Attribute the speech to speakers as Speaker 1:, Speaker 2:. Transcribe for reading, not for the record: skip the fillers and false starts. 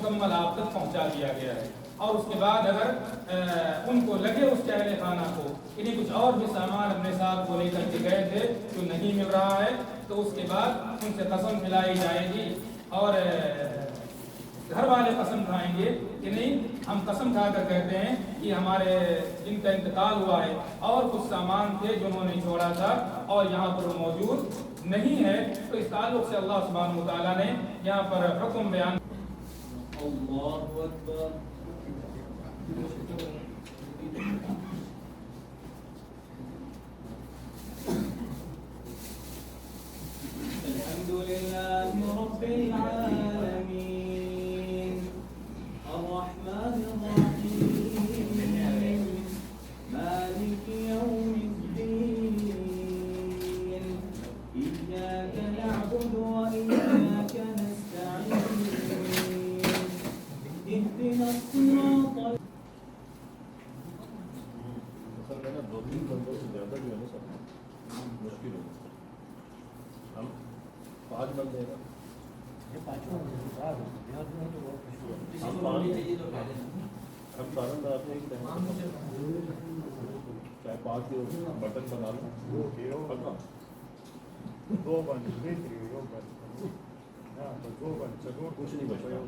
Speaker 1: मुकम्मल आप तक पहुंचा दिया गया है। और उसके बाद अगर उनको लगे उसके अहले खाना को इन्हें कुछ और भी सामान अपने साथ वो लेकर के गए थे जो नहीं मिल रहा है, तो उसके बाद उनसे कसम खिलाई जाएगी और घर वाले कसम खाएंगे कि नहीं, हम कसम खाकर कहते हैं कि हमारे जिनका इंतकाल हुआ है और कुछ सामान थे जो उन्होंने छोड़ा था और यहाँ पर वो मौजूद नहीं है। तो इस ताल्लुक से अल्लाह सुब्हानहू व तआला ने यहाँ पर हुक्म बयान।
Speaker 2: अल्लाहु अकबर। अल्हम्दुलिल्लाहि रब्बिल आलमीन अर्रहमानिर रहीम मालिकि यौमिद्दीन इय्याका नअबुदु व इय्याका नस्तईन इहदिना सिरातल।
Speaker 3: दो तीन बंदों से ज़्यादा जो है ना सब मुश्किल हो, हम 5 बंदे हैं, हम सारण आते हैं, चाहे 5 बटन बना लो, पक्का
Speaker 4: 2 बन, 3 कुछ नहीं बचता।